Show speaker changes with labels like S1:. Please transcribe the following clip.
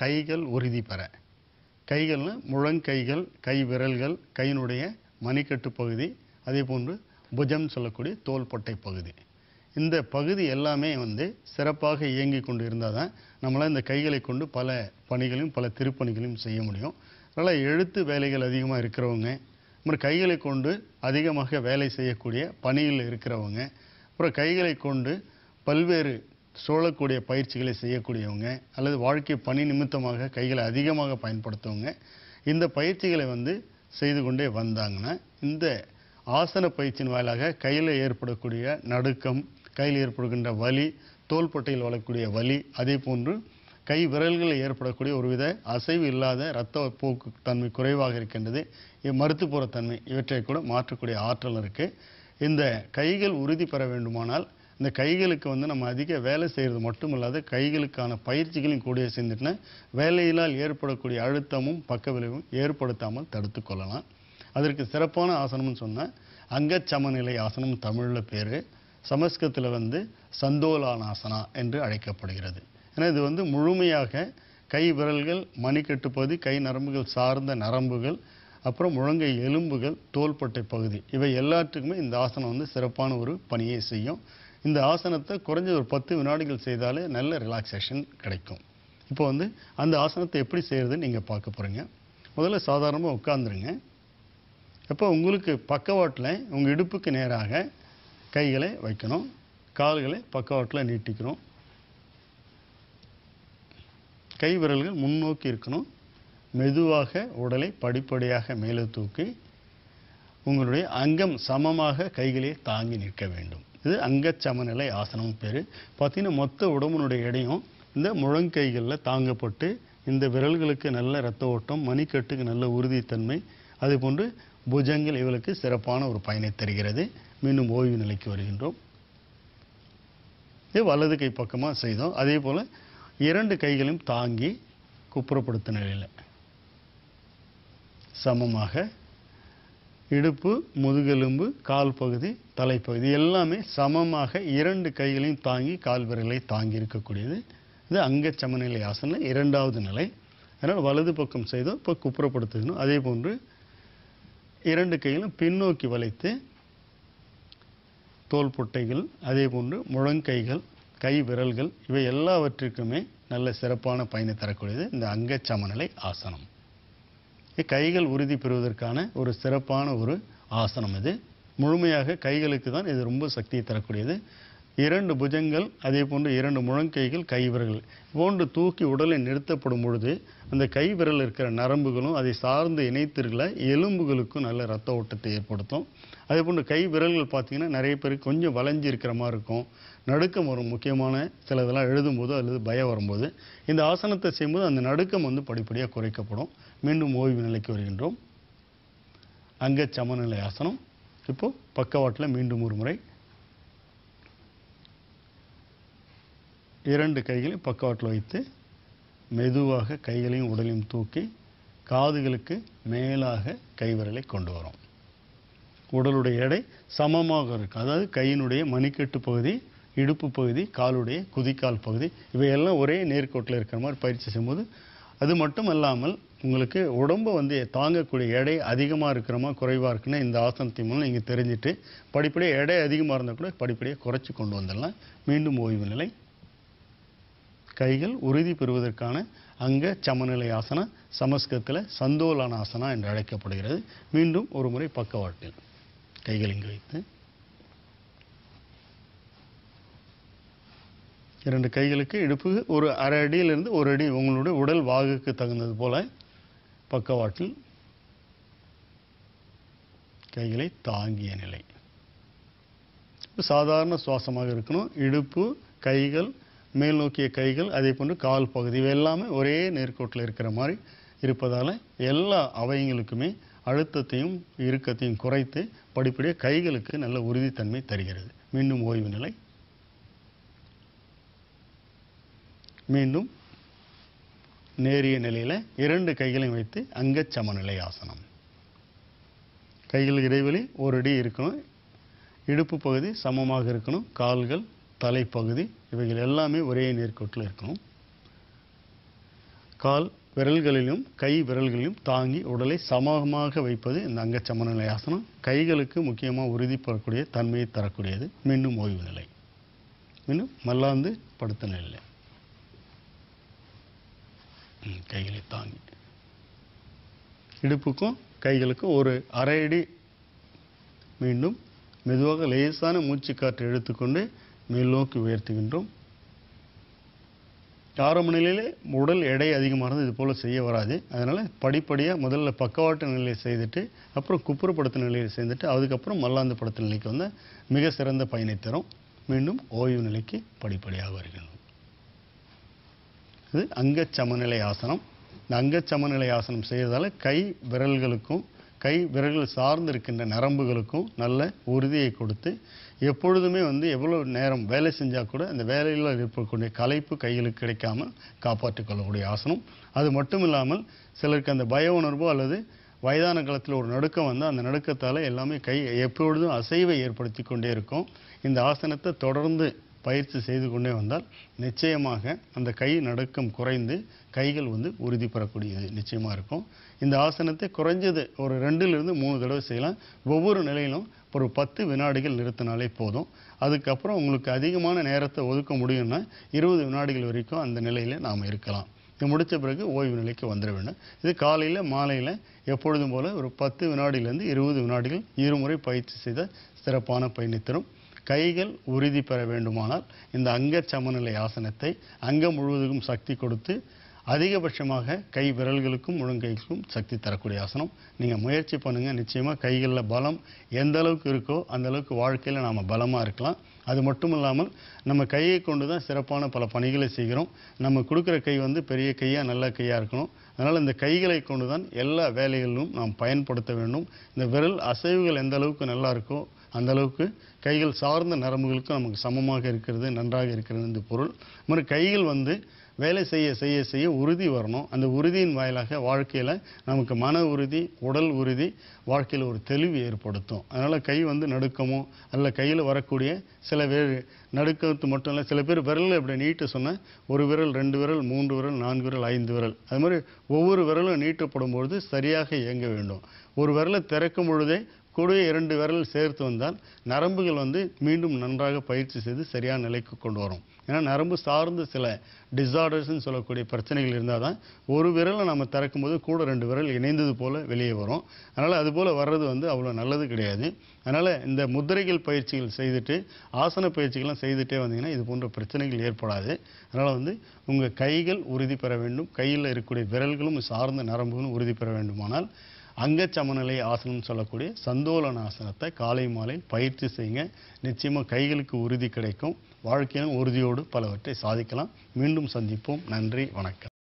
S1: கைகள் உறுதி பெற. கைகள்னா முழங்கைகள், கை விரல்கள், கையினுடைய மணிக்கட்டு பகுதி, அதே போன்று புஜம் சொல்லக்கூடிய தோள்பட்டை பகுதி. இந்த பகுதி எல்லாமே சிறப்பாக இயங்கி கொண்டு இருந்தால் தான் நம்மளால் இந்த கைகளை கொண்டு பல பணிகளையும் பல திருப்பணிகளையும் செய்ய முடியும். அதனால் எழுத்து வேலைகள் அதிகமாக இருக்கிறவங்க, அப்புறம் கைகளை கொண்டு அதிகமாக வேலை செய்யக்கூடிய பணியில் இருக்கிறவங்க, அப்புறம் கைகளை கொண்டு பல்வேறு சூழக்கூடிய பயிற்சிகளை செய்யக்கூடியவங்க, அல்லது வாழ்க்கை பணி நிமித்தமாக கைகளை அதிகமாக பயன்படுத்துவங்க, இந்த பயிற்சிகளை செய்து கொண்டே வந்தாங்கன்னா இந்த ஆசன பயிற்சியின் வாயிலாக கையில் ஏற்படக்கூடிய நடுக்கம், கையில் ஏற்படுகின்ற வலி, தோள்பட்டையில் வரக்கூடிய வலி, அதே போன்று கை விரல்களில் ஏற்படக்கூடிய ஒருவித அசைவு இல்லாத இரத்த போக்கு தன்மை குறைவாக இருக்கின்றது, மருத்துவ தன்மை, இவற்றை கூட மாற்றக்கூடிய ஆற்றல் இருக்கு. இந்த கைகள் உறுதி பெற வேண்டுமானால் இந்த கைகளுக்கு நம்ம அதிக வேலை செய்கிறது மட்டுமல்லாது கைகளுக்கான பயிற்சிகளையும் கூட செஞ்சுட்டுனா வேலையினால் ஏற்படக்கூடிய அழுத்தமும் பக்க விளைவும் ஏற்படுத்தாமல் தடுத்து கொள்ளலாம். அதற்கு சிறப்பான ஆசனம்னு சொன்னால் அங்க சமநிலை ஆசனம் தமிழில் பேர், சமஸ்கிருதத்தில் சந்தோலானாசனா என்று அழைக்கப்படுகிறது. ஏன்னா இது முழுமையாக கை விரல்கள், மணிக்கட்டு பகுதி, கை நரம்புகள் சார்ந்த நரம்புகள், அப்புறம் முழங்கை எலும்புகள், தோள்பட்டை பகுதி, இவை எல்லாத்துக்குமே இந்த ஆசனம் சிறப்பான ஒரு பணியை செய்யும். இந்த ஆசனத்தை குறைஞ்ச ஒரு 10 வினாடிகள் செய்தாலே நல்ல ரிலாக்ஸேஷன் கிடைக்கும். இப்போ அந்த ஆசனத்தை எப்படி செய்யறதுன்னு நீங்கள் பார்க்க போகிறீங்க. முதல்ல சாதாரணமாக உட்காந்துருங்க. இப்போ உங்களுக்கு பக்கவாட்டில் உங்கள் இடுப்புக்கு நேராக கைகளை வைக்கணும், கால்களை பக்கவாட்டில் நீட்டிக்கணும், கை விரல்கள் முன்னோக்கி இருக்கணும். மெதுவாக உடலை படிப்படியாக மேலே தூக்கி உங்களுடைய அங்கம் சமமாக கைகளே தாங்கி நிற்க வேண்டும். இது அங்க சமநிலை ஆசனம் பேர். பார்த்தீங்கன்னா மொத்த உடம்புனுடைய எடையும் இந்த முழங்கைகளில் தாங்கப்பட்டு இந்த விரல்களுக்கு நல்ல இரத்த ஓட்டம், மணிக்கட்டுக்கு நல்ல உறுதித்தன்மை, அதே போன்று புஜங்கள் இவளுக்கு சிறப்பான ஒரு பயனை தருகிறது. மீண்டும் ஓய்வு நிலைக்கு வருகின்றோம். இது வலது கை பக்கமாக செய்தோம். அதே போல் 2 கைகளையும் தாங்கி குப்புறப்படுத்த நிலையில் சமமாக இடுப்பு, முதுகெலும்பு, கால் பகுதி, தலைப்பகுதி எல்லாமே சமமாக 2 கைகளையும் தாங்கி கால் விரலை தாங்கி இருக்கக்கூடியது. இது அங்க சமநிலை ஆசனம் 2வது நிலை. அதனால் வலது பக்கம் செய்தோம். இப்போ குப்புறப்படுத்தணும். அதே போன்று 2 கைகளும் பின்னோக்கி வளைத்து தோள்பட்டைகள், அதே போன்று முழங்கைகள், கை விரல்கள் இவை எல்லாவற்றிற்குமே நல்ல சிறப்பான பயனை தரக்கூடியது இந்த அங்க சமநிலை ஆசனம். கைகள் உறுதி பெறுவதற்கான ஒரு சிறப்பான ஒரு ஆசனம். இது முழுமையாக கைகளுக்கு தான் இது ரொம்ப சக்தியை தரக்கூடியது. 2 புஜங்கள், அதே போன்று 2 முழங்கைகள், கை விரல்கள் போன்று தூக்கி உடலை நிறுத்தப்படும் பொழுது அந்த கை விரல் இருக்கிற நரம்புகளும் அதை சார்ந்து இணைத்திருக்கிற எலும்புகளுக்கும் நல்ல இரத்த ஓட்டத்தை ஏற்படுத்தும். அதே போன்று கை விரல்கள் பார்த்தீங்கன்னா நிறைய பேருக்கு கொஞ்சம் வளைஞ்சி இருக்கிற மாதிரி இருக்கும், நடுக்கம் வரும். முக்கியமான சில இதெல்லாம் எழுதும்போது அல்லது பயம் வரும்போது இந்த ஆசனத்தை செய்யும்போது அந்த நடுக்கம் படிப்படியாக குறைக்கப்படும். மீண்டும் ஓய்வு நிலைக்கு வருகின்றோம். அங்க சமநிலை ஆசனம். இப்போ பக்கவாட்டில் மீண்டும் ஒரு முறை 2 கைகளையும் பக்கவாட்டில் வைத்து மெதுவாக கைகளையும் உடலையும் தூக்கி காதுகளுக்கு மேலாக கைவிரலை கொண்டு வரும். உடலுடைய எடை சமமாக இருக்கும். அதாவது கையினுடைய மணிக்கட்டு பகுதி, இடுப்பு பகுதி, காலுடைய குதிக்கால் பகுதி இவையெல்லாம் ஒரே நேர்கோட்டில் இருக்கிற மாதிரி பயிற்சி செய்யும்போது அது மட்டும் இல்லாமல் உங்களுக்கு உடம்பு தாங்கக்கூடிய எடை அதிகமாக இருக்கிறமா குறைவாக இருக்குன்னா இந்த ஆசனத்தின் மூலம் நீங்கள் தெரிஞ்சுட்டு படிப்படியாக எடை அதிகமாக இருந்தால் கூட படிப்படியாக குறைச்சி கொண்டு வந்துடலாம். மீண்டும் ஓய்வு நிலை. கைகள் உறுதி பெறுவதற்கான அங்க சமநிலை ஆசனம் சமஸ்கிருதத்தில் சந்தோலனாசனா என்று அழைக்கப்படுகிறது. மீண்டும் ஒரு முறை பக்கவாட்டில் கைகள் இங்கு வைத்து 2 கைகளுக்கு இடுப்புக்கு ஒரு அரை அடியிலிருந்து 1 அடி உங்களுடைய உடல் வாகுக்கு தகுந்தது போல பக்கவாட்டில் கைகளை தாங்கிய நிலை. சாதாரண சுவாசமாக இருக்கணும். இடுப்பு, கைகள், மேல் நோக்கிய கைகள், அதே போன்று கால் பகுதி எல்லாமே ஒரே நேர்கோட்டில் இருக்கிற மாதிரி இருப்பதால் எல்லா அவயங்களுக்குமே அழுத்தத்தையும் இறுக்கத்தையும் குறைத்து படிப்படியாக கைகளுக்கு நல்ல உறுதித்தன்மை தருகிறது. மீண்டும் ஓய்வு நிலை. மீண்டும் நேரிய நிலையில் 2 கைகளையும் வைத்து அங்க சமநிலை ஆசனம். கைகள் இடைவெளி 1 அடி இருக்கணும். இடுப்பு பகுதி சமமாக இருக்கணும். கால்கள், தலைப்பகுதி இவைகள் எல்லாமே ஒரே நேர்கோட்டில் இருக்கணும். கால் விரல்களிலும் கை விரல்களிலும் தாங்கி உடலை சமமாக வைப்பது இந்த அங்க சமநிலை ஆசனம். கைகளுக்கு முக்கியமாக உறுதி பெறக்கூடிய தன்மையை தரக்கூடியது. மீண்டும் ஓய்வு நிலை. மீண்டும் மல்லாந்து படுத்த நிலை. கைகளை தாங்கி இடுப்புக்கும் கைகளுக்கும் ஒரு அரை அடி. மீண்டும் மெதுவாக லேசான மூச்சு காற்று எடுத்துக்கொண்டு மேல் நோக்கி உயர்த்துகின்றோம். ஆரம்ப நிலையிலே உடல் எடை அதிகமானது இது போல் செய்ய வராது. அதனால் படிப்படியாக முதல்ல பக்கவாட்டு நிலையை செய்துட்டு அப்புறம் குப்புறப்படுத்த நிலையை செய்துட்டு அதுக்கப்புறம் மல்லாந்து படுத்த நிலைக்கு வந்து மிக சிறந்த பயனை தரும். மீண்டும் ஓய்வு நிலைக்கு படிப்படியாக வருகின்றோம். இது அங்க சமநிலை ஆசனம். இந்த அங்க சமநிலை ஆசனம் செய்வதால் கை விரல்களுக்கும் கை விரல்கள் சார்ந்து இருக்கின்ற நரம்புகளுக்கும் நல்ல உறுதியை கொடுத்து எப்பொழுதுமே வந்து எவ்வளவு நேரம் வேலை செஞ்சால் கூட அந்த வேலையில் இருக்கக்கூடிய களைப்பு கைகளுக்கு கிடைக்காமல் காப்பாற்றிக் கொள்ளக்கூடிய ஆசனம். அது மட்டும் இல்லாமல் சிலருக்கு அந்த பய உணர்வோ அல்லது வயதான காலத்தில் ஒரு நடுக்கம் வந்து அந்த நடுக்கத்தால் எல்லாமே கை எப்பொழுதும் அசைவை ஏற்படுத்தி கொண்டே இருக்கும். இந்த ஆசனத்தை தொடர்ந்து பயிற்சி செய்து கொண்டே வந்தால் நிச்சயமாக அந்த கை நடுக்கம் குறைந்து கைகள் வந்து உறுதி பெறக்கூடியது நிச்சயமாக இருக்கும். இந்த ஆசனத்தை குறைஞ்சது ஒரு 2லிருந்து 3 தடவை செய்யலாம். ஒவ்வொரு நிலையிலும் ஒரு 10 வினாடிகள் நிறுத்தினாலே போதும். அதுக்கப்புறம் உங்களுக்கு அதிகமான நேரத்தை ஒதுக்க முடியும்னா 20 வினாடிகள் வரைக்கும் அந்த நிலையில் நாம் இருக்கலாம். இது முடித்த பிறகு ஓய்வு நிலைக்கு வந்துட வேண்டும். இது காலையில் மாலையில் எப்பொழுதும் போல ஒரு 10 வினாடியிலிருந்து 20 வினாடிகள் இருமுறை பயிற்சி செய்த சிறப்பான பயனை தரும். கைகள் உறுதி பெற வேண்டுமானால் இந்த அங்க சமநிலை ஆசனத்தை அங்கம் முழுவதும் சக்தி கொடுத்து அதிகபட்சமாக கை விரல்களுக்கும் முழங்கைக்கும் சக்தி தரக்கூடிய ஆசனம். நீங்கள் முயற்சி பண்ணுங்கள். நிச்சயமாக கைகளில் பலம் எந்த அளவுக்கு இருக்கோ அந்த அளவுக்கு வாழ்க்கையில் நாம் பலமாக இருக்கலாம். அது மட்டும் இல்லாமல் நம்ம கையை கொண்டு தான் சிறப்பான பல பணிகளை செய்கிறோம். நம்ம கொடுக்குற கை வந்து பெரிய கையாக நல்ல கையாக இருக்கணும். அதனால் இந்த கைகளை கொண்டு தான் எல்லா வேலைகளிலும் நாம் பயன்படுத்த வேண்டும். இந்த விரல் அசைவுகள் எந்த அளவுக்கு நல்லா இருக்கோ அந்த அளவுக்கு கைகள் சார்ந்த நரம்புகளுக்கும் நமக்கு சமமாக இருக்கிறது, நன்றாக இருக்கிறது இந்த பொருள். இது மாதிரி கைகள் வந்து வேலை செய்ய செய்ய செய்ய உறுதி வரணும். அந்த உறுதியின் வாயிலாக வாழ்க்கையில் நமக்கு மன உறுதி, உடல் உறுதி, வாழ்க்கையில் ஒரு தெளிவு ஏற்படுத்தும். அதனால் கை வந்து நடுக்கமோ அல்ல கையில் வரக்கூடிய சில நடுக்கத்து மட்டும் இல்லை, சில பேர் விரலில் இப்படி நீட்ட சொன்னால் 1 விரல் 2 விரல் 3 விரல் 4 விரல் 5 விரல் அது மாதிரி ஒவ்வொரு விரலும் நீட்டப்படும் பொழுது சரியாக இயங்க வேண்டும். ஒரு விரலை திறக்கும் பொழுதே கூடவே 2 விரல் சேர்த்து வந்தால் நரம்புகள் வந்து மீண்டும் நன்றாக பயிற்சி செய்து சரியான நிலைக்கு கொண்டு வரும். ஏன்னா நரம்பு சார்ந்து சில டிஸார்டர்ஸ்ன்னு சொல்லக்கூடிய பிரச்சனைகள் இருந்தால் தான் ஒரு விரலை நம்ம திறக்கும் போது கூட 2 விரல் இணைந்தது போல் வெளியே வரும். அதனால் அது போல் வர்றது வந்து அவ்வளோ நல்லது கிடையாது. அதனால் இந்த முத்திரைகள் பயிற்சிகள் செய்துட்டு ஆசன பயிற்சிகள்லாம் செய்துட்டே வந்தீங்கன்னா இது போன்ற பிரச்சனைகள் ஏற்படாது. அதனால் வந்து உங்கள் கைகள் உறுதி பெற வேண்டும். கையில் இருக்கக்கூடிய விரல்களும் சார்ந்த நரம்புகளும் உறுதி பெற வேண்டுமானால் அங்க சமநிலை ஆசனம் சொல்லக்கூடிய சந்தோலன ஆசனத்தை காலை மாலை பயிற்சி செய்யுங்க. நிச்சயமாக கைகளுக்கு உறுதி கிடைக்கும். வாழ்க்கையிலும் உறுதியோடு பலவற்றை சாதிக்கலாம். மீண்டும் சந்திப்போம். நன்றி, வணக்கம்.